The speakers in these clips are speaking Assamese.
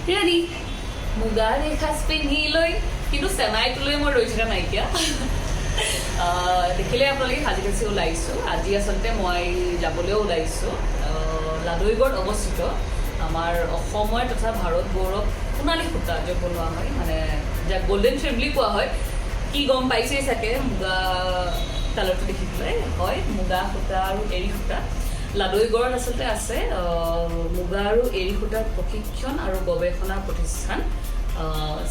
ৰেডি মুগাৰ এসাজ পিন্ধি লৈ কিন্তু চেনাইটোলৈ মই ৰৈ থকা নাইকিয়া দেখিলে আপোনালোকে সাজি কাচি ওলাইছোঁ আজি আচলতে মই যাবলৈও ওলাইছোঁ লাডুইগড়ত অৱস্থিত আমাৰ অসমৰ তথা ভাৰত গৌৰৱ সোণালী সূতা য'ত বনোৱা হয় মানে যাক গল্ডেন থ্ৰেড বুলি কোৱা হয় কি গম পাইছেই চাগে মুগা কালাৰটো দেখি পেলাই হয় মুগা সূতা আৰু এৰী সূতা লাডুইগড়ত আচলতে আছে মুগা আৰু এৰী সূতাৰ প্ৰশিক্ষণ আৰু গৱেষণা প্ৰতিষ্ঠান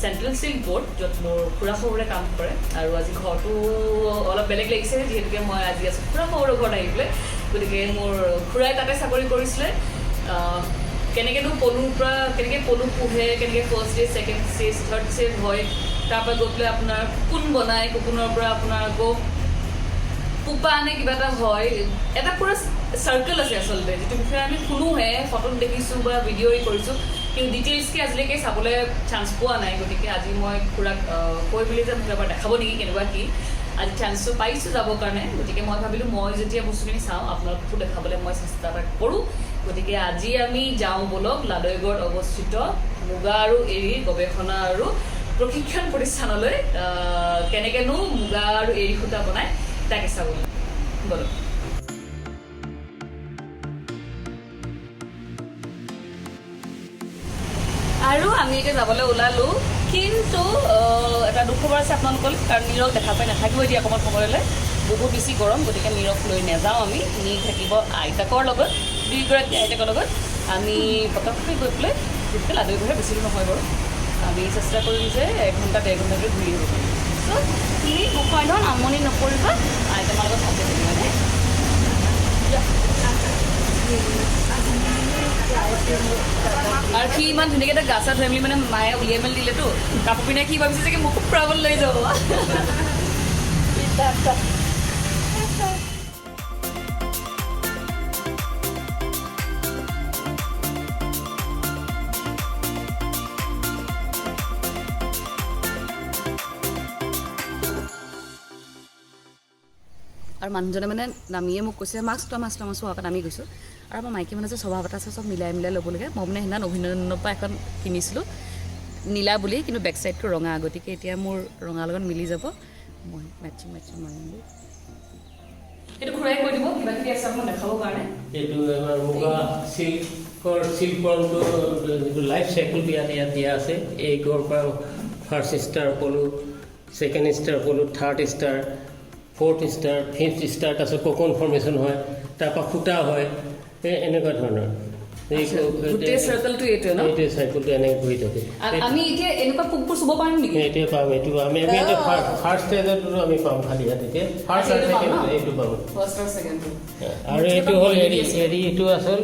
চেণ্ট্ৰেল চিল্ক বোৰ্ড য'ত মোৰ খুৰা শহুৰে কাম কৰে আৰু আজি ঘৰটো অলপ বেলেগ লাগিছে যিহেতুকে মই আজি আছোঁ খুৰা শহুৰৰ ঘৰত আহি পেলাই গতিকে মোৰ খুৰাই তাতে চাকৰি কৰিছিলে কেনেকৈনো পলুৰ পৰা কেনেকৈ পলু পোহে কেনেকৈ first stage second stage third stage হয় তাৰপৰা গৈ পেলাই আপোনাৰ কোন বনায় কোনৰ পৰা আপোনাৰ আকৌ পুপা আনে কিবা এটা হয় এটা পুৰা চাৰ্কেল আছে আচলতে যিটো বিষয়ে আমি শুনোহে ফটোত দেখিছোঁ বা ভিডিঅ' কৰিছোঁ কিন্তু ডিটেইলছকৈ আজিলৈকে চাবলৈ চান্স পোৱা নাই গতিকে আজি মই খুৰাক কৈ বুলি যে মোক এবাৰ দেখাব নেকি কেনেকুৱা কি আজি চান্সটো পাইছোঁ যাবৰ কাৰণে গতিকে মই ভাবিলোঁ মই যেতিয়া বস্তুখিনি চাওঁ আপোনালোককো দেখাবলৈ মই চেষ্টা এটা কৰোঁ গতিকে আজি আমি যাওঁ বলক লাডুইগড়ত অৱস্থিত মুগা আৰু এৰীৰ গৱেষণা আৰু প্ৰশিক্ষণ প্ৰতিষ্ঠানলৈ কেনেকৈনো মুগা আৰু এৰী সূতা বনায় তাকে চাবলৈ বলক আৰু আমি এতিয়া যাবলৈ ওলালোঁ কিন্তু এটা দুখবৰ আছে আপোনালোকলৈ কাৰণ নীৰৱ দেখা পাই নাথাকিব এতিয়া অকণমান সময়লৈ বহুত বেছি গৰম গতিকে নীৰৱ লৈ নাযাওঁ আমি নি থাকিব আইতাকৰ লগত দুয়োগৰাকী আইতাকৰ লগত আমি পটককৈ গৈ পেলাই গতিকে লাডুইগড়ে বেছি দূৰ নহয় বাৰু আমি চেষ্টা কৰিম যে 1 ঘণ্টা 1.5 ঘণ্টাকৈ ঘূৰি আহিব পাৰিম চ' তুমি সময় ধৰণ আমনি নকৰিবা আইতামাৰ লগত ভালকৈ থাকিবা দেই আৰু সি ইমান ধুনীয়াকৈ এটা গা চা ধুই মেলি মানে মায়ে উলিয়াই মেলি দিলেতো কাপোৰ পিন্ধাই সি ভাবিছে যে মোক ফুৰাবলৈ লৈ যাব আৰু মানুহজনে মানে নামিয়ে মোক কৈছে মাছ হোৱাকৈ নামি গৈছোঁ আৰু আমাৰ মাইকী মানুহ যে স্বভাৱ এটা আছে চব মিলাই ল'বলগীয়া মই মানে সেইদিনা অভিনন্দনৰ পৰা এখন কিনিছিলোঁ নীলা বুলি কিন্তু বেক চাইডটো ৰঙা গতিকে এতিয়া মোৰ ৰঙা লগত মিলি যাব মই মেচিং মাৰিম এইটো খুৰাই কৈ দিব কিবা কিবি আছে আপোনাক দেখাবৰ কাৰণে এইটো আমাৰ মুগা চিল্কৰ যিটো লাইফ চাইকেল ইয়াত দিয়া আছে এগৰ পৰা ফাৰ্ষ্ট ষ্টাৰ পলু ছেকেণ্ড ষ্টাৰ পলু third star fourth star fifth star তাৰপিছত ককন ফৰ্মেশ্যন হয় তাৰপৰা সূতা হয় এনেকুৱা ধৰণৰ গোটেই চাৰ্কেলটো এইটোৱে ন এইটোৱে চাইকেলটো এনেকৈ ঘূৰি থাকে আমি এতিয়া এনেকুৱা পোকবোৰ চুব পাৰিম নেকি এইটোৱে পাম এইটো আমি এতিয়া ফাৰ্ষ্ট ষ্টেজতো আমি পাম খালি ইয়াত এতিয়া ফাৰ্ষ্ট আৰু ছেকেণ্ড এইটো পাম ফাৰ্ষ্ট আৰু ছেকেণ্ডটো আৰু এইটো হ'ল এৰী এইটো আচল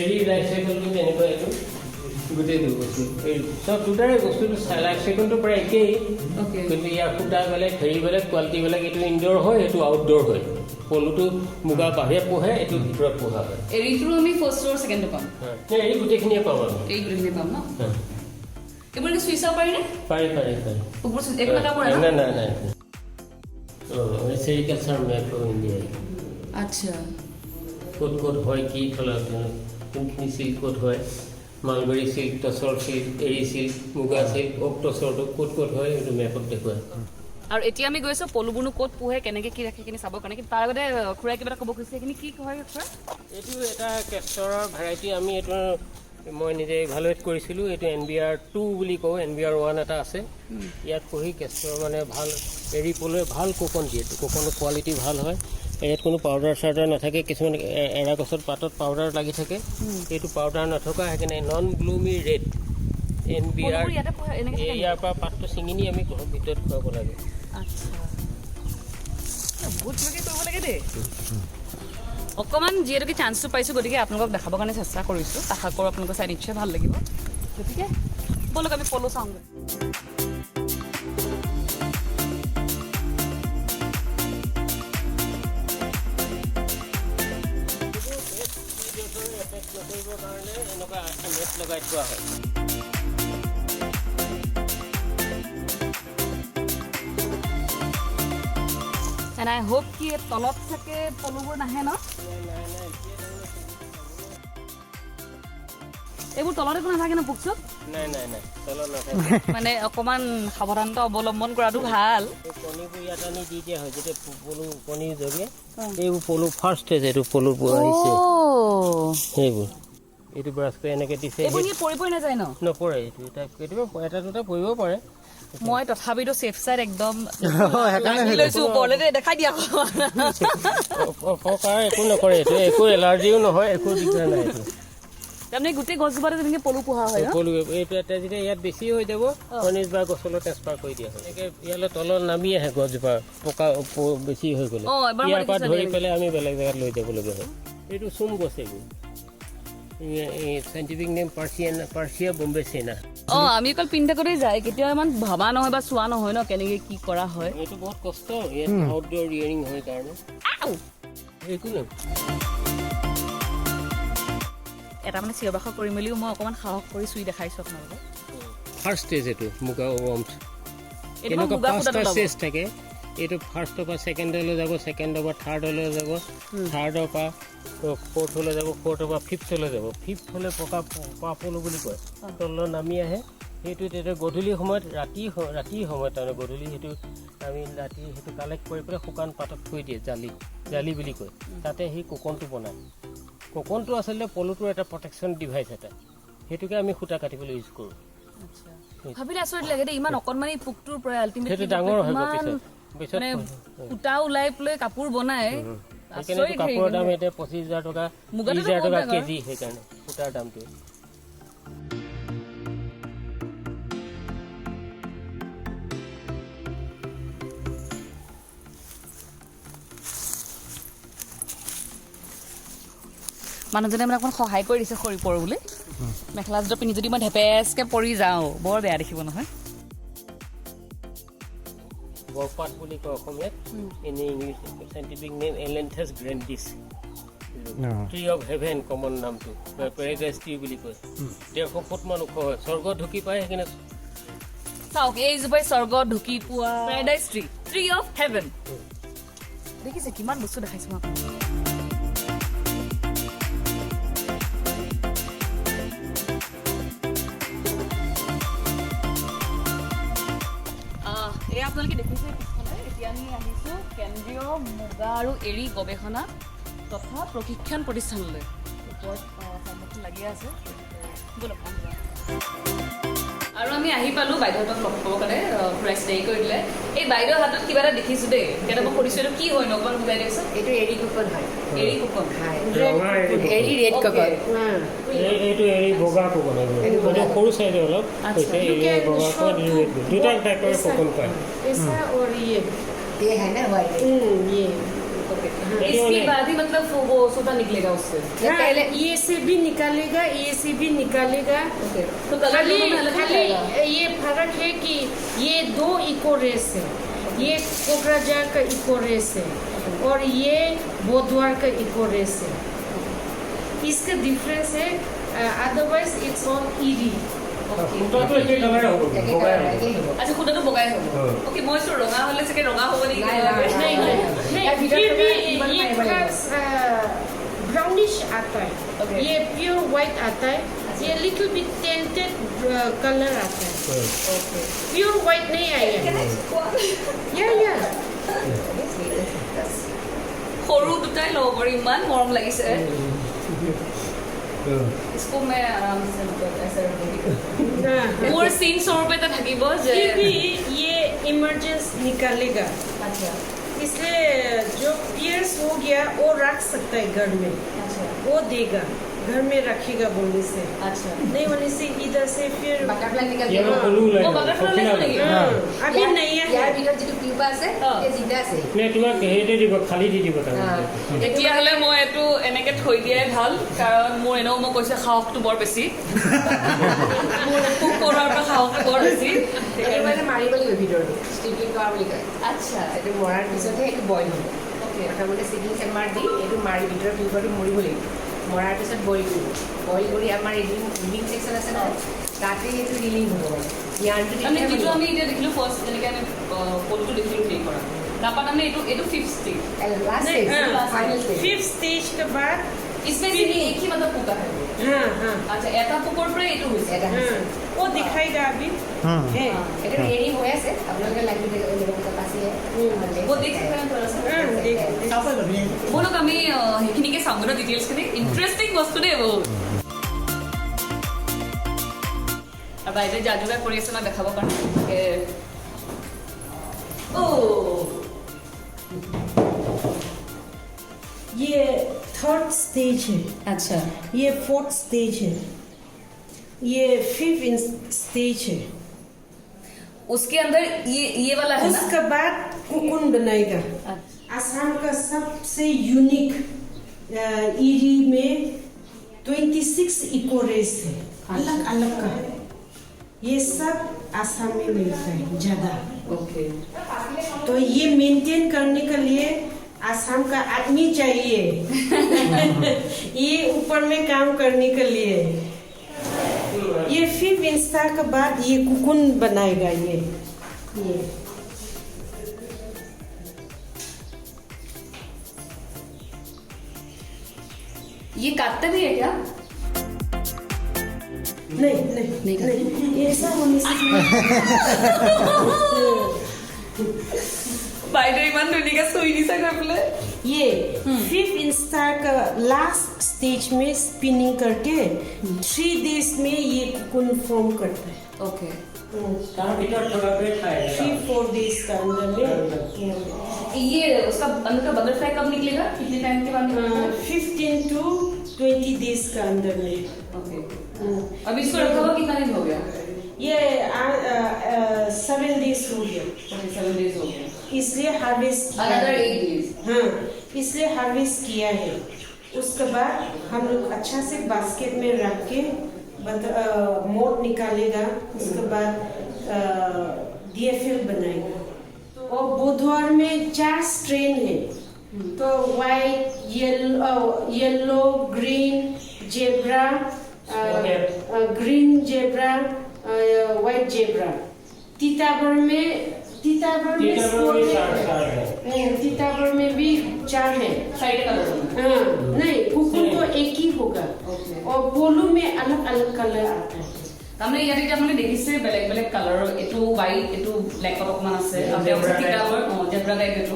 এৰী লাইফ চাইকেলটো তেনেকুৱা এইটো গোটেইটো বস্তু এই চব দুটাৰে বস্তুটো লাইফ চাইকেলটো প্ৰায় একেই কিন্তু ইয়াৰ সূতা বেলেগ হেৰি বেলেগ কোৱালিটি বেলেগ এইটো ইনড'ৰ হয় এইটো আউটড'ৰ হয় পলুটো মুগা বাহিৰত পোহে এইটো ভিতৰত পোহা হয় এৰীটো আমি ফাৰ্ষ্ট আৰু ছেকেণ্ডটো পাম এৰী গোটেইখিনিয়ে পাম আমি এই গোটেইখিনি পাম ন এইবোৰ কি চুই চাব পাৰিনে পাৰি নাই চেৰিকালচাৰ মেপ অফ ইণ্ডিয়া আচ্ছা ক'ত হয় কি ফলত কোনখিনি চিল্ক ক'ত হয় মালবেৰী চিল্ক টচৰ চিল্ক এৰী চিল্ক মুগা চিল্ক ওক টচৰটো ক'ত হয় এইটো মেপত দেখুৱায় আৰু এতিয়া আমি গৈছোঁ পলুবোৰনো ক'ত পোহে কেনেকৈ কি ৰাখে সেইখিনি চাবৰ কাৰণে কিন্তু তাৰ আগতে খুৰাই কিবা এটা ক'ব খুজিছে সেইখিনি কি হয় খুৰা এইটো এটা কেষ্টৰৰ ভেৰাইটি আমি এইটো মই নিজে ইভালুৱেট কৰিছিলোঁ এইটো NBR2 বুলি কওঁ NBR1 এটা আছে ইয়াত পঢ়ি কেষ্টৰ মানে ভাল এৰী পলুৱে ভাল কোকন দিয়ে কোকনৰ কোৱালিটি ভাল হয় ইয়াত কোনো পাউডাৰ চাউডাৰ নাথাকে কিছুমান এৰা গছৰ পাতত পাউডাৰ লাগি থাকে এইটো পাউডাৰ নথকা সেইকাৰণে নন ব্লুমি ৰেড NBR ইয়াৰ পৰা পাতটো ছিঙি নি আমি ঘৰৰ ভিতৰত খুৱাব লাগে অকণমান যিহেতুকে চান্সটো পাইছোঁ গতিকে আপোনালোকক দেখাবৰ কাৰণে চেষ্টা কৰিছোঁ আশা কৰোঁ আপোনালোকৰ চাই নিশ্চয় ভাল লাগিব গতিকে ব'লক আমি পলু চাওঁগৈ এনেকুৱা নেট লগাই থোৱা হয় And I hope कि तलत सके पलुबुर नाहे न एबुर तलते को नाथाके न बुकसुक নাই নাই নাই তলত নাথাকে মানে অকণমান সাৱধানতা অৱলম্বন কৰাটো ভাল। এই কণীবোৰ ইয়াত আনি দি দিয়া হয় যেতিয়া পলু কণী জগে এইবোৰ পলু ফাৰ্ষ্ট ষ্টেজ এইটো পলু আহিছে সেইবোৰ এইটো ব্ৰাছ কৰি এনেকৈ দিছে পৰিবই নাযায় ন? নপৰে এইটো কেতিয়াবা এটা দুটা পৰিব পাৰে মই তথাপিতো চেফ চাইড একদম লৈছো ওপৰলৈ দেখাই দিয়া অপকাৰ একো নকৰে এইটো একো এলাৰ্জিও নহয় একো দিগদাৰ নাই এইটো তাৰমানে গোটেই গছজোপাতে তেনেকৈ পলু পোহা হয় ন? পলু এইটো এটা যেতিয়া ইয়াত বেছি হৈ যাব কণীজ বা গছলৈ ট্ৰেন্সফাৰ কৰি দিয়া হয় এনেকৈ ইয়ালৈ তলত নামি আহে গছজোপা পকা বেছি হৈ গ'লে ইয়াৰ পৰা ধৰি পেলাই আমি বেলেগ জেগাত লৈ যাবলগীয়া হয় এইটো চুম গছ এইবোৰ চাইণ্টিফিক নেম পাৰ্চিয়া বম্বে চেনা আমি অকল পিন্ধি থাকোঁতেই যায় কেতিয়াবা ইমান ভবা নহয় বা চোৱা নহয় ন কেনেকৈ কি কৰা হয়। এইটো বহুত কষ্ট ইয়াত আউটডোৰ ৰিয়েৰিং হয় কাৰণে একো নাই এটা মানে চিঞৰ বাখৰ কৰি মেলিও মই অকণমান সাহস কৰি চুই দেখাইছোঁ আপোনালোকক। ফাৰ্ষ্ট ষ্টেজ এইটো মুগা ৱৰ্মছ এইটো এনেকুৱা মুগা পাঁচটা সূতাটো ল'ব। ষ্টেজ থাকে এইটো ফাৰ্ষ্টৰ পৰা ছেকেণ্ডলৈ যাব ছেকেণ্ডৰ পৰা থাৰ্ডলৈ যাব থাৰ্ডৰ পৰা ফ'ৰ্থলৈ যাব ফ'ৰ্থৰ পৰা ফিফ্থলৈ যাব ফিফ্থ হ'লে পকা পলু বুলি কয় তললৈ নামি আহে সেইটো তেতিয়া গধূলি সময়ত ৰাতিৰ সময়ত তাৰমানে গধূলি সেইটো আমি ৰাতি সেইটো কালেক্ট কৰি পেলাই শুকান পাতত থৈ দিয়ে জালি বুলি কয় তাতে সেই কোকনটো বনায় কোকনটো আচলতে পলুটোৰ এটা প্ৰটেকশ্যন ডিভাইচ এটা সেইটোকে আমি সূতা কাটিবলৈ ইউজ কৰোঁ ভাবিলে আচৰিত লাগে দেই ইমান অকণমানি পোকটোৰ পৰা সেইটো ডাঙৰ হয় পিছত মানে সূতা ওলাই পেলাই কাপোৰ বনাই সেইকাৰণে কাপোৰৰ দাম এতিয়া 25,000 টকা 30,000 টকা কেজি সেইকাৰণে সূতাৰ দামটো মানুহজনে মানে অকণমান সহায় কৰি দিছে সৰি পৰো বুলি মেখেলা চাদৰ পিন্ধি যদি মই ধেপেচকৈ পৰি যাওঁ বৰ বেয়া দেখিব নহয়। বৰপাত বুলি কয় অসমীয়াত এনে English scientific name Ailanthus grandis tree of heaven common নামটো পেৰাডাইজ ট্ৰী বুলি কয় 150 ফুটমান ওখ হয় স্বৰ্গত ঢুকি পায় সেইকাৰণে চাওক এইজোপাই স্বৰ্গত ঢুকি পোৱা পেৰাডাইজ ট্ৰী অফ হেভেন দেখিছে কিমান বস্তু দেখাইছো মই আপোনালোকে দেখিছে পিছফালে এতিয়া আমি আহিছোঁ কেন্দ্ৰীয় মুগা আৰু এৰী গৱেষণা তথা প্ৰশিক্ষণ প্ৰতিষ্ঠানলৈ ওপৰত সন্মুখত লাগি আছে আৰু আমি আহি পালোঁ বাইদেউহঁতক লগ পাবৰ কাৰণে প্ৰাইজ দেৰি কৰি দিলে এই বাইদেউৰ হাতত কিবা এটা দেখিছোঁ দেই এতিয়া মই সুধিছোঁ এইটো কি হয় নকল বুজাই দিয়কচোন এইটো এৰী কুকন হয় এৰী কুকন এৰী ৰেড কুকন এইটো এৰী বগা কুকন এইটো সৰু চাইজৰ অলপ এৰী বগা কুকন দুটা টাইপৰ কুকন পায় ऐसा और ये है ना वाइट ये इसके बाद ही मतलब वो सूता निकलेगा उससे पहले ये से भी निकालेगा ये से भी निकालेगा तो कलर खाली ये फर्क है कि ये 2 इको रेस है ये कोकराझार का इको रेस है और ये बोधवार का इको रेस है इसका डिफरेंस है अदरवाइज इट्स ऑन इरी अच्छा खुदाটো বগাই হ'ব ওকে মই সো ৰঙা হলে চাগে ৰঙা হ'ব নেকি नहीं फिर भी ये थोड़ा ब्राउनिश आता है ये प्योर व्हाइट आता है ये लिटिल बिट टेंटेड कलर आता है प्योर व्हाइट नहीं आएगा या সৰু দুটাই ল'ব পাৰি ইমান মৰম লাগিছে इसको मैं आराम से मतलब ऐसा मोर सीन स्वरूप पे থাকিব যে फिर भी ये इमरजेंसी निकालेगा अच्छा इसलिए जो पियर्स हो गया वो रख सकता है घर में अच्छा वो देगा घर में रखेगा बोलने से अच्छा नहीं बोलने से इधर से फिर बटरफ्लाई निकल ইয়াৰ পলু वो লাগে बटरफ्लाई नहीं अभी नहीं है ইয়াৰ ভিতৰত যিটো টিউব আছে এই জিন্দা আছে নে তোমাক হেৰিতে দিব খালি দি দিব তাৰমানে এতিয়া হলে মই এটো এনেকে থৈ দিয়াই ভাল কাৰণ মোৰ এনেও মই কৈছে সাহসটো বৰ বেছি মোৰ খুব কৰাৰ পৰা সাহসটো বৰ বেছি এইটো মানে মাৰিব লাগিব ভিতৰটো ষ্টিপিং কৰা বুলি কয় আচ্ছা এইটো মৰাৰ পিছতহে এইটো বইল হ'ব ওকে প্ৰথমতে ছিটিং চেম্বাৰ দি এইটো মাৰি ভিতৰৰ টিউবটো মৰিব লাগিব মৰাৰ পিছত বইল কৰি আমাৰ ৰিলিং ছেকশ্যন আছে ন তাতে এইটো ৰিলিং হ'ব মানে ইয়াৰটো আমি যিটো আমি এতিয়া দেখিলো ফাৰ্ষ্ট যেনেকৈ আমি পলুটো দেখিলো ঠিক কৰা তাৰপৰা আমি এইটো 5th ষ্টেজ লাষ্ট नहीं, ফাইনেল फिफ्थ स्टेज के बाद इसमें से भी एक ही मतलब पुका है हाँ हाँ अच्छा এটা পুকৰ পৰা এইটো হৈছে এটা हाँ वो दिखाएगा अभी है এটা ৰেডি হৈ আছে আপোনালোকে লাগি দিব পাছি वो देख सकते हैं थोड़ा सा हाँ देख वो लोग আমি সেইখিনিকে চাম ন ডিটেইলছখিনি ইন্টাৰেষ্টিং বস্তু দেই বহুত আৰু বাইদেউ যাজুগা কৰি আছে না দেখাব কাৰণে ও ये थर्ड स्टेज है अच्छा ये फोर्थ स्टेज है ये फिफ्थ स्टेज है उसके अंदर ये वाला है ना उसके बाद कुकुन बनाएगा असम का सबसे यूनिक ईरी में 26 इको रेस है अलग अलग का ये सब असम में मिलता है ज्यादा ओके तो ये मेंटेन करने के लिए असम का आदमी चाहिए ये ऊपर में काम करने के लिए ये फिर इंस्टा के बाद ये कुकुन बनाएगा ये ये काटते भी है क्या नहीं ऐसा होने से বাইদেউ ইমান ধুনীয়াকে চুই দিছে গৈ পেলাই ये फिफ्थ इंस्टा का लास्ट स्टेज में स्पिनिंग करके 3 days में ये कुकुन फॉर्म करता है ओके তাৰ ভিতৰত থকাটোৱে খায় 3-4 days का अंदर में ये उसका अंदर का बटरफ्लाई कब निकलेगा कितने टाइम के बाद 15 to 20 days का अंदर में ओके अभी इसको रखा हुआ कितना दिन हो गया ये 7 days हो गया 7 days हो गया इसलिए हार्वेस्ट अनदर 8 days हाँ इसलिए हार्वेस्ट किया है उसके बाद हम लोग अच्छा से बास्केट में रख के मोट निकालेगा उसके बाद DFL बनाएगा और बुधवार में 4 स्ट्रेन है तो white yellow green zebra green zebra white zebra Titabar में तीताबर में भी 4 है साइड कलर हाँ नहीं कुकुन तो एक ही होगा और बोलू में अलग अलग कलर आता है তাৰমানে ইয়াতে এতিয়া মানে দেখিছে বেলেগ বেলেগ কালাৰৰ এটো হোৱাইট এটো ব্লেক অকমান আছে আৰু তিতাবৰ জেব্ৰা টাইপ এটো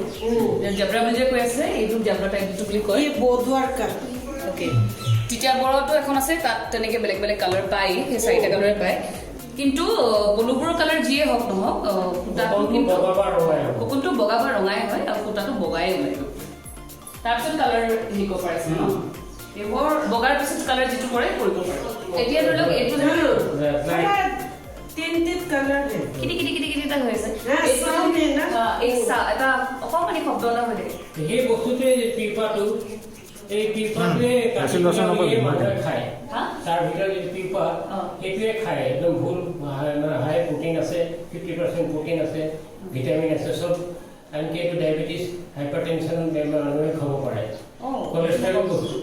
জেব্ৰা বুলি যে কৈ আছে এইটো জেব্ৰা টাইপ এটো বুলি কয় ये बुधवार का ওকে তিতাবৰটো এখন আছে তাত তেনেকে বেলেগ বেলেগ কালাৰ পায় সেই চাৰিটা কালাৰে পায় কিন্তু বলুবোৰৰ কালাৰ যিয়ে হওক নহওক কুটাটো কিন্তু কুকুনটো বগা বা ৰঙাই হয় আৰু কুটাটো বগাই ওলাই তাৰপিছত কালাৰ হেৰি কৰিব পাৰিছে ন এইবোৰ বগাৰ পিছত কালাৰ যিটো কৰে কৰিব পাৰে এতিয়া ধৰি লওক এইটো थोड़ा टेंटेड कलर है কিটি কিটি কিটি কিটি এটা হৈ আছে হ্যাঁ, sound है ना? এটা অকণমানি শব্দ এটা হৈ থাকে সেই বস্তুটোৱে পিপাটো এই পিপাটোৱে মানুহে খায় হা তাৰ ভিতৰত পিপা সেইটোৱে খায় একদম ভুল হাই প্ৰটিন আছে 50% প্ৰটিন আছে ভিটামিন আছে চব আনকি এইটো ডায়েবেটিছ হাইপাৰটেনশ্যন বেমাৰ মানুহে খাব পাৰে কোলেষ্ট্ৰল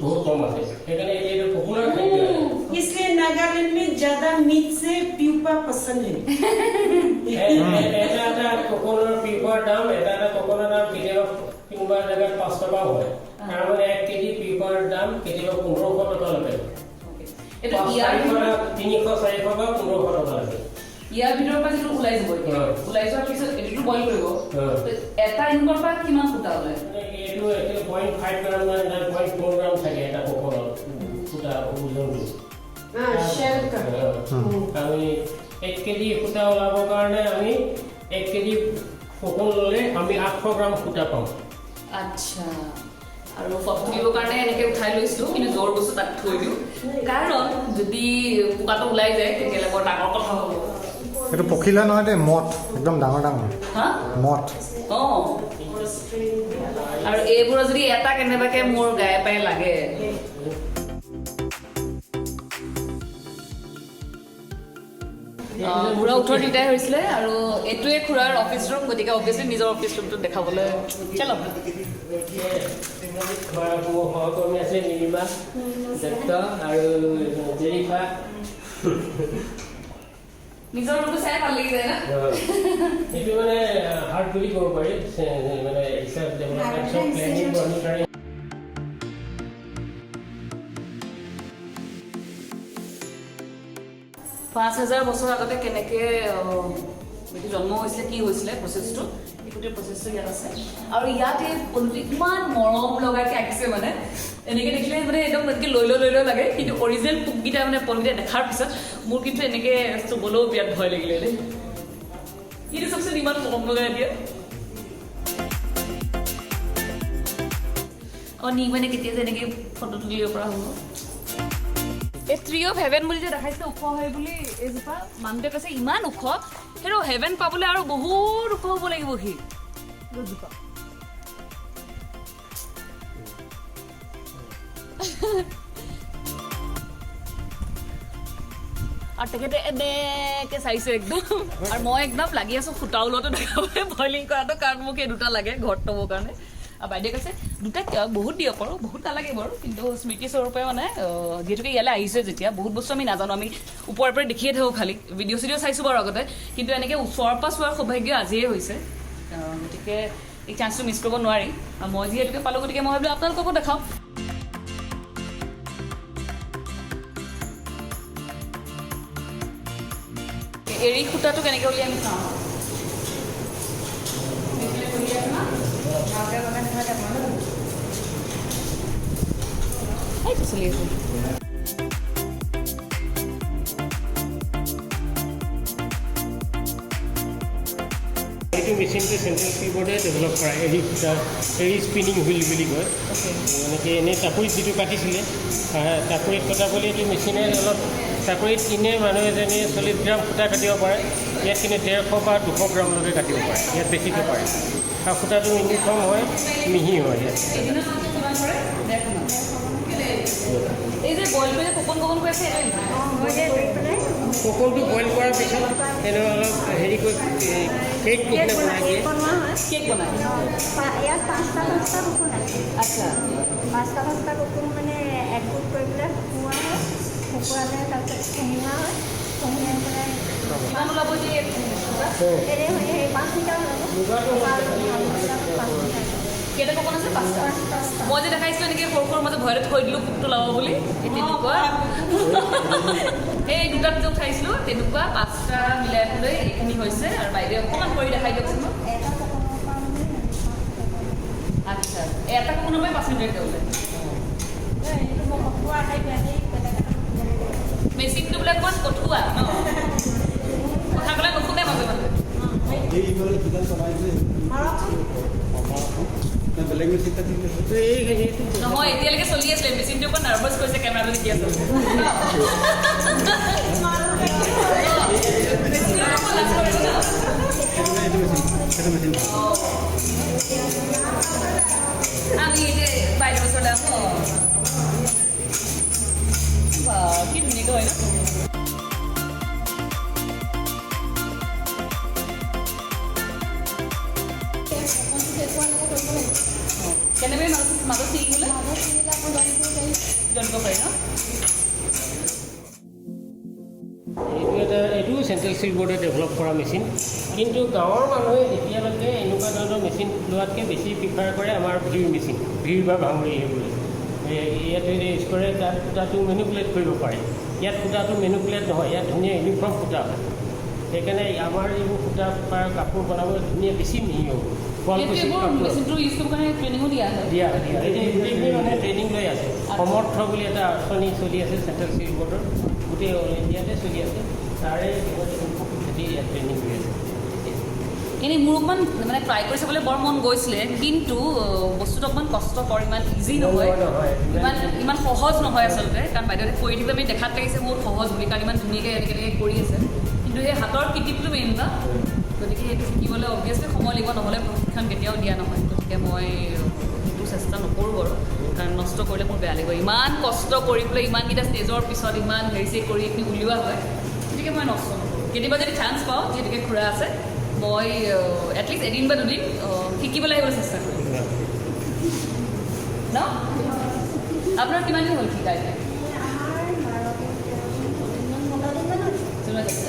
বহুত কম আছে সেইকাৰণে এইটো পপুলাৰ খাদ্য इसलिए नागालैंड में ज्यादा मीट से प्यूपा पसंद है এটা কোকোনৰ পিপাৰ দাম এটা কোকোনৰ দাম কেতিয়াবা কোনোবা জেগাত 5 টকা হয় তাৰ মানে 1 কেজি পিপাৰ দাম কেতিয়াবা 1500 টকা লাগে এইটো ইয়াৰ 300 400 বা 1500 টকা লাগে ইয়াৰ ভিতৰৰ পৰা যিটো ওলাই যাব ওলাই যোৱাৰ পিছত এইটো বইল কৰিব এটা ইনকৰ পৰা কিমান ফুটা ওলাই এইটো 0.5 গ্ৰাম না 0.4 গ্ৰাম থাকে এটা কোকোনৰ ফুটা ওজনটো हाँ शेल का আমি 1 কেজি ফুটা ওলাবৰ কাৰণে আমি 1 কেজি কোকোন ললে আমি 800 গ্ৰাম ফুটা পাম আচ্ছা আৰু ফটো দিবৰ কাৰণে এনেকৈ উঠাই লৈছিলোঁ কিন্তু জোৰ বস্তু তাত থৈ দিওঁ কাৰণ যদি পোকাটো ওলাই যায় তেতিয়াহ'লে বৰ ডাঙৰ কথা হ'ব এইটো পখিলা নহয় দেই মঠ একদম ডাঙৰ ডাঙৰ হা মঠ অঁ আৰু এইবোৰৰ যদি এটা কেনেবাকৈ মোৰ গায়ে পায়ে লাগে বুঢ়া উঠৰ তিতাই হৈছিলে আৰু এইটোৱে খুৰাৰ অফিচ ৰুম গতিকে অভিয়াছলি নিজৰ অফিচ ৰুমটো দেখাবলৈ চলো সহকৰ্মী আছে নীলিমা দত্ত আৰু জেৰিফা নিজৰ ৰুমটো চাই ভাল লাগি যায় না এইটো মানে হাৰ্ড বুলি ক'ব পাৰি মানে ৰিচাৰ্চ ডেভেলপমেণ্ট চব প্লেনিং মনিটৰিং 5000 বছৰ আগতে কেনেকৈ এইটো জন্ম হৈছিলে কি হৈছিলে প্ৰচেছটো এই গোটেই প্ৰচেছটো ইয়াত আছে আৰু ইয়াতে পলুটি ইমান মৰম লগাকৈ আঁকিছে মানে এনেকৈ দেখিলে মানে একদম এনেকৈ লৈ লাগে কিন্তু অৰিজিনেল পোককেইটা মানে পলুটিয়ে দেখাৰ পিছত মোৰ কিন্তু এনেকৈ চুবলৈও বিৰাট ভয় লাগিলে দেই এইটো চাওকচোন ইমান মৰম লগাই দিয়ে নি মানে কেতিয়া যে এনেকৈ ফটো তুলিব পৰা হ'ব এই ট্ৰি অফ হেভেন বুলি যে দেখাইছে ওখ হয় বুলি এইজোপা মানুহটোৱে কৈছে ইমান ওখ সেইটো হেভেন পাবলৈ আৰু বহুত ওখ হ'ব লাগিব সি এইজোপা আৰু তেখেতে এনেকৈ চাইছে একদম আৰু মই একদম লাগি আছোঁ সূতা ওলোৱাটো দেখাবলৈ বইলিং কৰাটো কাৰণ মোক এই দুটা লাগে ঘৰত থ'বৰ কাৰণে আৰু বাইদেৱে কৈছে দুটা বহুত দিব পাৰোঁ বহুত নালাগে বাৰু কিন্তু স্মৃতিস্বৰূপে মানে যিহেতুকে ইয়ালৈ আহিছে যেতিয়া বহুত বস্তু আমি নাজানো আমি ওপৰৰ পৰা দেখিয়ে থাকোঁ খালি ভিডিঅ' চিডিঅ' চাইছোঁ বাৰু আগতে কিন্তু এনেকৈ ওচৰৰ পৰা চোৱাৰ সৌভাগ্য আজিয়ে হৈছে গতিকে এই চান্সটো মিছ কৰিব নোৱাৰি আৰু মই যিহেতুকে পালোঁ গতিকে মই ভাবিলোঁ আপোনালোককো দেখাওঁ এৰী সূতাটো কেনেকৈ উলিয়াই আমি চাওঁ চলি আছে এইটো মেচিনটো চেণ্ট্ৰেল কিবৰ্ডে ডেভেলপ কৰা এৰী সূতা এৰী স্পিনিং হুইল বুলি কয় এনেকৈ এনেই টাকুৰিত যিটো কাটিছিলে টাকুৰিত কটাবলৈ এইটো মেচিনে অলপ টাকুৰিত কিনে মানুহ এজনীয়ে 40 গ্ৰাম সূতা কাটিব পাৰে ইয়াত কিনে 150 বা 200 গ্ৰামলৈকে কাটিব পাৰে ইয়াত বেছিকৈ পাৰে আৰু সূতাটো ইউনিফৰ্ম হয় মিহি হয় ইয়াত এই যে বইল কৰি কোকন কৰি আছে কোকনটো বইল কৰাৰ পিছত এনেকৈ অলপ হেৰি কৰি কেক নিচিনা বনাই দিয়ে কেক বনায় ইয়াত 5টা কুকুৰ আছে আচ্ছা 5টা কুকুৰ মানে একগোট কৰি পেলাই শুকুওৱা হয় শুকুৱালে তাৰপিছত খুন্দা হয় খুন্দাই পেলাই কিমান ওলাব যে সেই 5 লিটাৰ কেইটা কপন আছে 5টা মই যে দেখাইছিলোঁ এনেকৈ সৰু মাজত ভয়তে থৈ দিলোঁ পোকটো লাব বুলি এই তেনেকুৱা এই দুটাত যে উঠাইছিলোঁ তেনেকুৱা 5টা মিলাই পেলাই এইখিনি হৈছে আৰু বাইদেউ অকণমান কৰি দেখাই দিয়কচোন এটা কুকুৰৰ পৰা মানে আচ্ছা এটা কোনোবাই 5 মিনিটকৈ ওলায় মেচিনটো বোলে অকণমান কঠুৱা ন কথা ক'লে নুশুনে মাজে মাজে নহয় এতিয়ালৈকে চলি আছিলে মেচিনটো অকণ নাৰ্ভাছ কৰিছে কেমেৰাটো দেখি আছে আমি এতিয়া বাইদেউ ওচৰলৈ আহোঁ কি ধুনীয়াকৈ হয় ন কেনেকৈ মাজত ছিঙি গ'লে জন্ম পাৰি ন এইটোও চেণ্ট্ৰেল চিল্ক বৰ্ডে ডেভেলপ কৰা মেচিন কিন্তু গাঁৱৰ মানুহে এতিয়ালৈকে এনেকুৱা ধৰণৰ মেচিন লোৱাতকৈ বেছি প্ৰিফাৰ কৰে আমাৰ মেচিন বা ভাঙৰি সেইবোৰ ইয়াত ইউজ কৰে তাত সূতাটো মেনুপুলেট কৰিব পাৰে ইয়াত সূতাটো মেনুপুলেট নহয় ইয়াত ধুনীয়া ইউনিফৰ্ম সূতা হয় সেইকাৰণে আমাৰ এইবোৰ সূতা কাপোৰ বনাবলৈ ধুনীয়া বেছি মিহি হ'ব মেচিনটো ইউজ কৰিব কাৰণে ট্ৰেইনিঙো দিয়া হয় গোটেইখিনি মানে ট্ৰেইনিং লৈ আছে সমৰ্থ বুলি এটা আঁচনি চলি আছে চেণ্ট্ৰেল চিল্ক বৰ্ডৰ গোটেই অল ইণ্ডিয়াতে চলি আছে তাৰে ইয়াত ট্ৰেইনিং হৈ আছে এনেই মোৰ অকণমান মানে ট্ৰাই কৰি চাবলৈ বৰ মন গৈছিলে কিন্তু বস্তুটো অকণমান কষ্টকৰ ইমান ইজি নহয় ইমান সহজ নহয় আচলতে কাৰণ বাইদেউহঁতে কৰি থাকিলে আমি দেখাত লাগিছে বহুত সহজ বুলি কাৰণ ইমান ধুনীয়াকৈ এনেকৈ কৰি আছে কিন্তু সেই হাতৰ কৃতিত্বটো মেইন ন গতিকে সেইটো শিকিবলৈ অভিয়াছলি সময় লাগিব নহ'লে প্ৰশিক্ষণ কেতিয়াও দিয়া নহয় গতিকে মই সেইটো চেষ্টা নকৰোঁ বাৰু কাৰণ নষ্ট কৰিলে মোৰ বেয়া লাগিব ইমান কষ্ট কৰি পেলাই ইমানকেইটা ষ্টেজৰ পিছত ইমান হেৰি কৰি এইখিনি উলিওৱা হয় গতিকে মই নষ্ট নকৰোঁ কেতিয়াবা যদি চান্স পাওঁ যিহেতুকে খুৰা আছে মই এটলিষ্ট এদিন বা দুদিন শিকিবলৈ আহিবলৈ চেষ্টা কৰিম ন আপোনাৰ কিমান দিন হ'ল শিকাই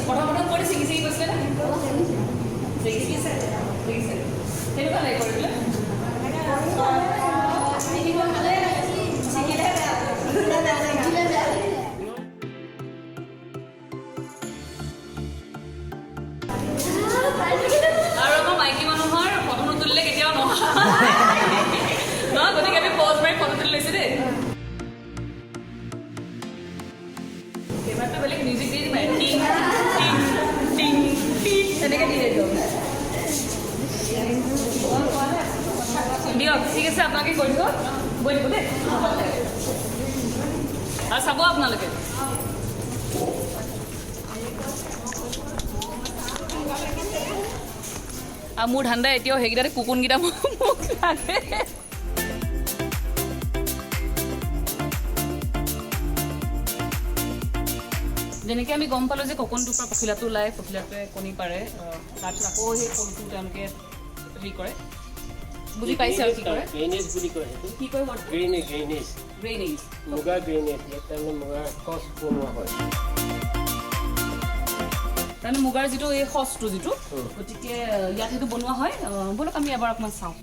প্ৰথম কৰি ছিঙি গৈছিলে নে শিকিছে কেনেকুৱা লাগে কৰিবলৈ গৈ দিব দেই আৰু চাব আপোনালোকে আৰু মোৰ ধান্দা এতিয়াও সেইকেইটাতে কুকুনকেইটা মোক লাগে যেনেকৈ আমি গম পালোঁ যে ককনটোৰ পৰা পখিলাটো ওলায় পখিলাটোৱে কণী পাৰে তাৰপিছত আকৌ সেই কণীটো তেওঁলোকে হেৰি কৰে বুজি পাইছে আৰু কি কৰে গ্ৰেইনেজ বুলি কয় সেইটো কি কয় গ্ৰেইনেজ গ্ৰেইনেজ মুগা গ্ৰেইনেজ ইয়াত তাৰমানে মুগাৰ সচ বনোৱা হয় তাৰমানে মুগাৰ যিটো এই সচটো যিটো গতিকে ইয়াত সেইটো বনোৱা হয় ব'লক আমি এবাৰ অকণমান চাওঁ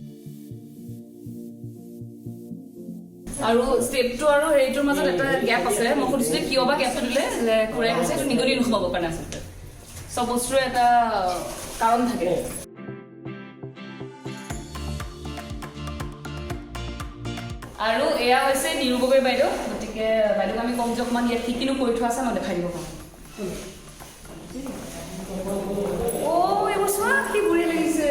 আৰু ষ্টেপটো আৰু হেৰিটোৰ মাজত এটা গেপ আছে মই সুধিছোঁ কিয় বা গেপটো দিলে খুৰাই কৈছে এইটো নিগনি নোসোমাবৰ কাৰণে আচলতে চব বস্তুৰে এটা কাৰণ থাকে আৰু এয়া হৈছে নিৰু গগৈ বাইদেউ গতিকে বাইদেউক আমি কম যে অকণমান ইয়াত কি কিনো কৰি থোৱা আছে মই দেখাই দিব পাৰোঁ এইবোৰ চোৱা কি বঢ়িয়া লাগিছে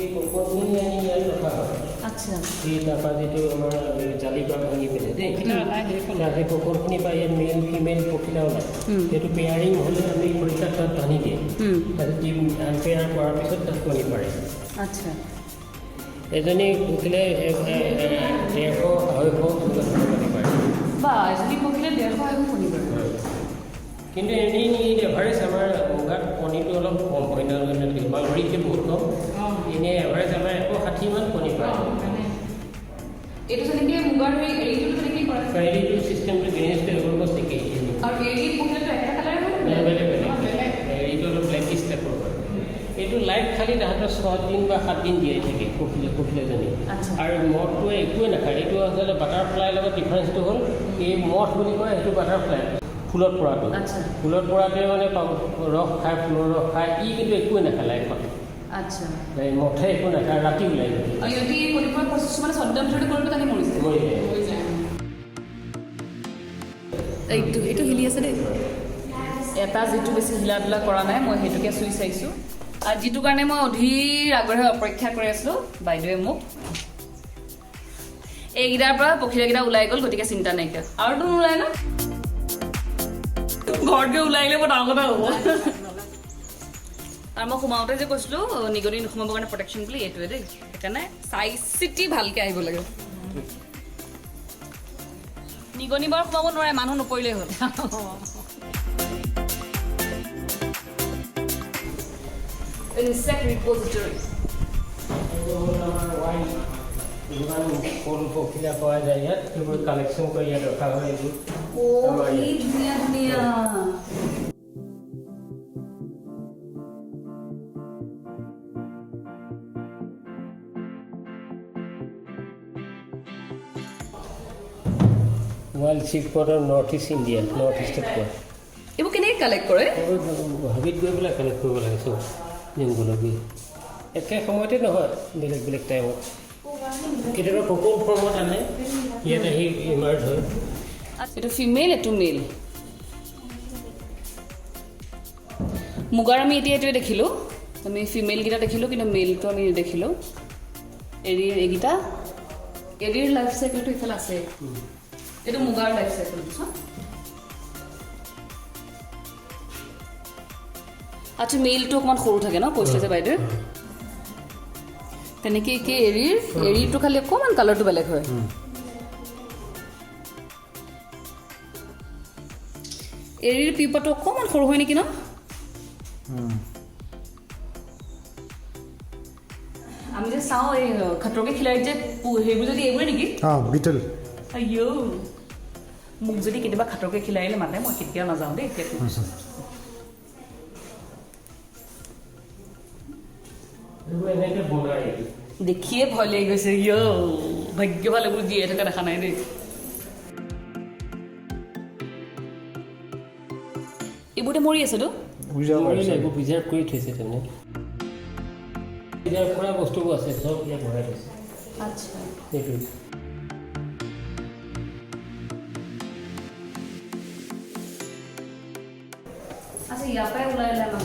এই ককনখিনি আনি ইয়াত ৰখা হয় আচ্ছা এই তাৰপৰা যিটো আমাৰ জালি কৰা ভাঙি পেলাই দেই সেই ককনখিনি পৰা ইয়াত মেল ফিমেল পখিলা ওলায় সেইটো পেয়াৰিং হ'লে আমি পৰীক্ষাত তাত বান্ধি দিয়ে তাৰপিছত আনপেয়াৰ কৰাৰ পিছত তাত কণী পাৰে আচ্ছা এজনী পখিলাই 150-250 কণী পাৰে বা এজনী পখিলে 150 কণী পাৰে কিন্তু এনেই এভাৰেজ আমাৰ মুগাত কণীটো অলপ কম অন্য মালবৰীতকৈ বহুত কম এনেই এভাৰেজ আমাৰ 160মান কণী পাৰে এইটো যেনেকৈ মুগাৰ এৰীটো তেনেকেই কৰে এৰীটো চিষ্টেমটো গ্ৰেইনেজটো অলমষ্ট একেই আৰু এৰী পখিলাটো এটা কালাৰে হয় বেলেগ এৰীটো অলপ ব্লেকিছ টাইপৰ হয় এইটো লাইট খালি তাহাঁতৰ 6 দিন বা 7 দিন জীয়াই থাকে পখিলাজনী আৰু মঠটোৱে একোৱে নাখায় এইটো আচলতে বাটাৰফ্লাইৰ লগত ডিফাৰেঞ্চটো হ'ল এই মঠ বুলি কয় সেইটো বাটাৰফ্লাই ফুলত পৰাটো ফুলত পৰাটোৱে মানে ৰস খায় ফুলৰ ৰস খায় ই কিন্তু একোৱে নাখায় লাইফত আচ্ছা মঠে একো নাখায় ৰাতি ওলাই যায় আৰু ইহঁতি কণীৰ পৰা কিছুমানে চৰ্দৰ ভিতৰতে কৰিব তানি মৰিছে এইটো হিলি আছে দেই এটা যিটো বেছি হিলা ধূলা কৰা নাই মই সেইটোকে চুই চাইছোঁ আৰু যিটো কাৰণে মই অধীৰ আগ্ৰহে অপেক্ষা কৰি আছিলোঁ বাইদেৱে মোক এইকেইটাৰ পৰা পখিলাকেইটা ওলাই গ'ল গতিকে চিন্তা নাইকিয়া আৰুতো নোলায় ন ঘৰত গৈ ওলাই আহিলে বৰ ডাঙৰ কথা হ'ব আৰু মই সোমাওঁতে যে কৈছিলোঁ নিগনি নোসোমাবৰ কাৰণে প্ৰটেকশ্যন বুলি এইটোৱে দেই সেইকাৰণে চাই চিতি ভালকৈ আহিব লাগে নিগনি বাৰু সোমাব নোৱাৰে মানুহ নপৰিলেই হ'ল ইনচেক্ট ৰিপ'জিটৰী যিমান ফল পখিলা পোৱা যায় ইয়াত সেইবোৰ কালেকশ্যন কৰি ইয়াত ৰখা হয় এইবোৰ ধুনীয়া ধুনীয়া ৱাইল্ড চিপৰ নৰ্থ ইষ্ট ইণ্ডিয়া নৰ্থ ইষ্টত পোৱা এইবোৰ কেনেকৈ কালেক্ট কৰে হাবিত গৈ পেলাই কালেক্ট কৰিব লাগে চব জংঘলত গৈ একে সময়তে নহয় বেলেগ বেলেগ টাইমত কেতিয়াবা ককন ফৰ্মত আনে ইয়াত আহি ইমাৰ্জ হয় এইটো ফিমেল এইটো মেল মুগাৰ আমি এতিয়া এইটোৱে দেখিলোঁ আমি ফিমেলকেইটা দেখিলোঁ কিন্তু মেলটো আমি নেদেখিলোঁ এৰীৰ এইকেইটা এৰীৰ লাইফ চাইকেলটো ইফালে আছে এইটো মুগাৰ লাইফ চাইকেল আচ্ছা মেলটো অকণমান সৰু থাকে ন কৈছিলে যে বাইদেউ তেনেকৈ একে এৰীৰটো খালি অকণমান কালাৰটো বেলেগ হয় এৰীৰ পিপাটো অকণমান সৰু হয় নেকি ন আমি যে চাওঁ এই খটৰকে খিলাড়ীত যে সেইবোৰ যদি এইবোৰে নেকি বিটল আইঅ মোক যদি কেতিয়াবা খটৰকে খিলাড়ীলে মাতে মই কেতিয়াও নাযাওঁ দেই এতিয়া দেখিয়ে ভয় লাগি গৈছে ভাগ্য ভাল এইবোৰ জীয়াই থকা দেখা নাই দেই এইবোৰতে মৰি আছেতো এইবোৰ প্ৰিজাৰ্ভ কৰি থৈছে তাৰমানে প্ৰিজাৰ্ভ কৰা বস্তুবোৰ আছে চব ইয়াত ভৰাই থৈছে আচ্ছা সেইটোৱে আচ্ছা ইয়াৰ পৰাই ওলাই আমাক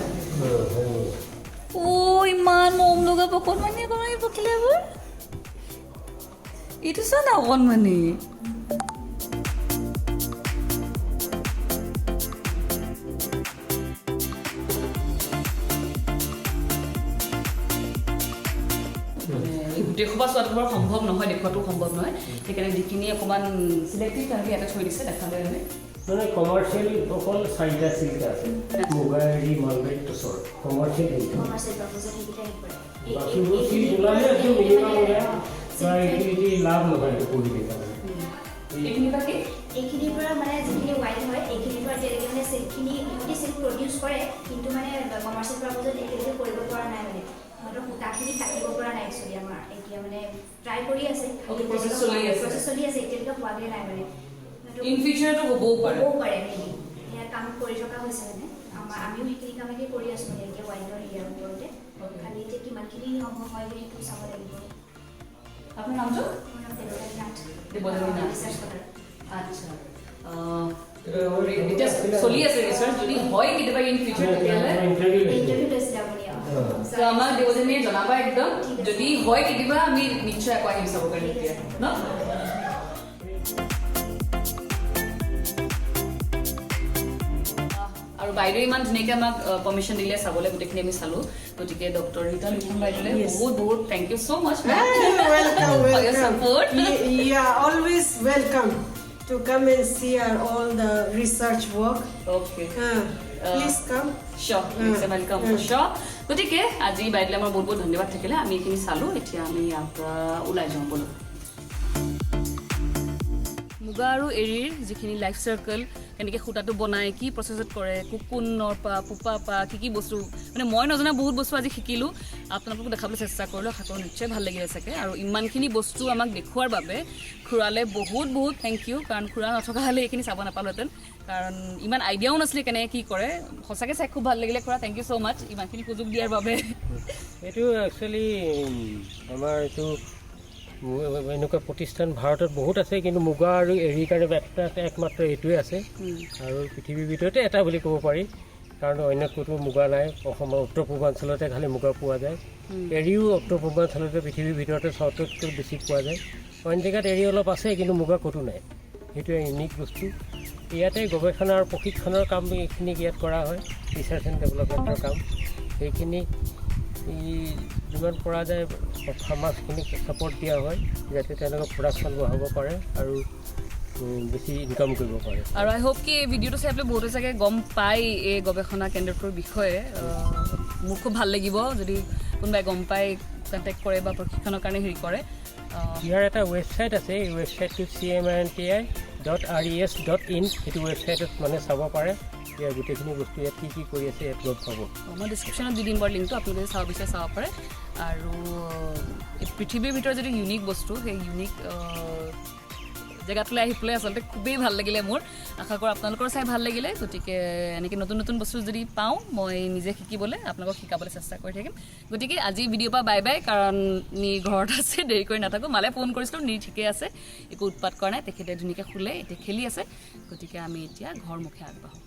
ইমান মৰম লগা অকণমানি অকণমানি পখিলাবোৰ এইটো চোৱা না অকণমানি দেখুৱা চোৱাটো বৰ সম্ভৱ নহয় দেখুৱাটো সম্ভৱ নহয় সেইকাৰণে যিখিনি অকণমান চিলেক্টিভ তেনেকৈ ইয়াতে থৈ দিছে দেখালে আমি মানে কমাৰ্চিয়েল অকল 4টা চিল্ক আছে মুগা এৰি মালবেৰী টচৰ কমাৰ্চিয়েল বাকীবোৰ চিল্ক ওলালে একদম মিনিমাম ওলায় এইখিনি লাভ নহয় এইটো কৰি দিয়ে এইখিনি বা কি এইখিনিৰ পৰা মানে যিখিনি ৱাইট হয় এইখিনিৰ পৰা যেনেকৈ মানে চিল্কখিনি ইহঁতি চিল্ক প্ৰডিউচ কৰে কিন্তু মানে কমাৰ্চিয়েল পাৰ্পজত একেলগে কৰিব পৰা নাই মানে সিহঁতৰ সূতাখিনি কাটিব পৰা নাই একচুৱেলি আমাৰ এতিয়া মানে ট্ৰাই কৰি আছে প্ৰচেছ চলি আছে এতিয়ালৈকে পোৱাগৈ নাই মানে ইন ফিউচাৰটো হ'বও পাৰে মেবি সেয়া কাম কৰি থকা হৈছে মানে আমিও সেইখিনি কামকে কৰি আছোঁ মানে এতিয়া ৱাইটৰ ইয়াৰ ওপৰতে খালি এতিয়া কিমানখিনি সম্ভৱ হয় সেইটো চাব লাগিব আপোনাৰ নামটো আচ্ছা এতিয়া চলি আছে ৰিচাৰ্চ যদি হয় কেতিয়াবা ইন ফিউচাৰ তেতিয়াহ'লে ইণ্টাৰভিউ লৈছিলে আপুনি আমাক দেৱজনীয়ে জনাবা একদম যদি হয় কেতিয়াবা আমি নিশ্চয় আকৌ আহিম চাব কাৰণে তেতিয়া ন আৰু বাইদেউ ইমান ধুনীয়াকৈ আমাক পাৰ্মিশ্যন দিলে চাবলৈ গোটেইখিনি আমি চালোঁ গতিকে ডক্টৰ ৰীতা লিখন বাইদেউলে বহুত বহুত thank you so' much for your support. Yeah, always welcome to come and see all the research work. Okay. Please come. Sure. It's a welcome for sure. গতিকে আজি বাইদেউলে আমাৰ বহুত বহুত ধন্যবাদ থাকিলে আমি এইখিনি চালোঁ এতিয়া আমি ইয়াৰ পৰা ওলাই যাওঁ বলো মুগা আৰু এৰীৰ যিখিনি লাইফ চাৰ্কেল কেনেকৈ সূতাটো বনায় কি প্ৰচেছত কৰে কুকুনৰ পৰা পুপা পৰা কি বস্তু মানে মই নজনা বহুত বস্তু আজি শিকিলোঁ আপোনালোকক দেখাবলৈ চেষ্টা কৰিলোঁ আশা কৰোঁ নিশ্চয় ভাল লাগিলে চাগে আৰু ইমানখিনি বস্তু আমাক দেখুৱাৰ বাবে খুৰালে বহুত বহুত থেংক ইউ কাৰণ খুৰা নথকা হ'লে এইখিনি চাব নাপালোহেঁতেন কাৰণ ইমান আইডিয়াও নাছিলে কেনেকৈ কি কৰে সঁচাকৈ চাই খুব ভাল লাগিলে খুৰা থেংক ইউ ছ' মাছ ইমানখিনি সুযোগ দিয়াৰ বাবে এইটো একচুৱেলি আমাৰ এইটো এনেকুৱা প্ৰতিষ্ঠান ভাৰতত বহুত আছে কিন্তু মুগা আৰু এৰীৰ কাৰণে একমাত্ৰ এইটোৱে আছে আৰু পৃথিৱীৰ ভিতৰতে এটা বুলি ক'ব পাৰি কাৰণ অন্য ক'তো মুগা নাই অসমৰ উত্তৰ পূৰ্বাঞ্চলতে খালি মুগা পোৱা যায় এৰীও উত্তৰ পূৰ্বাঞ্চলতে পৃথিৱীৰ ভিতৰতে চবতকৈ বেছি পোৱা যায় অইন জেগাত এৰী অলপ আছে কিন্তু মুগা ক'তো নাই সেইটোৱে ইউনিক বস্তু ইয়াতে গৱেষণা আৰু প্ৰশিক্ষণৰ কাম এইখিনি ইয়াত কৰা হয় ৰিচাৰ্চ এণ্ড ডেভেলপমেণ্টৰ কাম সেইখিনি যিমান পৰা যায় ফাৰ্মাৰ্ছখিনিক ছাপৰ্ট দিয়া হয় যাতে তেওঁলোকে প্ৰডাকশ্যন বঢ়াব পাৰে আৰু বেছি ইনকাম কৰিব পাৰে আৰু আই হোপ কি এই ভিডিঅ'টো চাই পেলাই বহুতে চাগে গম পায় এই গৱেষণা কেন্দ্ৰটোৰ বিষয়ে মোৰ খুব ভাল লাগিব যদি কোনোবাই গম পায় কণ্টেক্ট কৰে বা প্ৰশিক্ষণৰ কাৰণে হেৰি কৰে ইয়াৰ এটা ৱেবছাইট আছে এই ৱেবছাইটটো cmnti.res.in সেইটো ৱেবছাইটত মানে চাব পাৰে ইয়াৰ গোটেইখিনি বস্তু ইয়াত কি কৰি আছে ইয়াত গম পাব মই ডিছক্ৰিপশ্যনত দি দিম বাৰু লিংকটো আপোনালোকে চাব বিচাৰে চাব পাৰে আৰু পৃথিৱীৰ ভিতৰত যদি ইউনিক বস্তু সেই ইউনিক জেগাটোলৈ আহি পেলাই আচলতে খুবেই ভাল লাগিলে মোৰ আশা কৰোঁ আপোনালোকৰ চাই ভাল লাগিলে গতিকে এনেকৈ নতুন নতুন বস্তু যদি পাওঁ মই নিজে শিকিবলৈ আপোনালোকক শিকাবলৈ চেষ্টা কৰি থাকিম গতিকে আজি ভিডিঅ'ৰ পৰা বাই বাই কাৰণ নিৰ ঘৰত আছে দেৰি কৰি নাথাকোঁ মালে ফোন কৰিছিলোঁ নিৰ ঠিকেই আছে একো উৎপাত কৰা নাই তেখেতে ধুনীয়াকৈ শুলে এতিয়া খেলি আছে গতিকে আমি এতিয়া ঘৰমুখে আগবাঢ়োঁ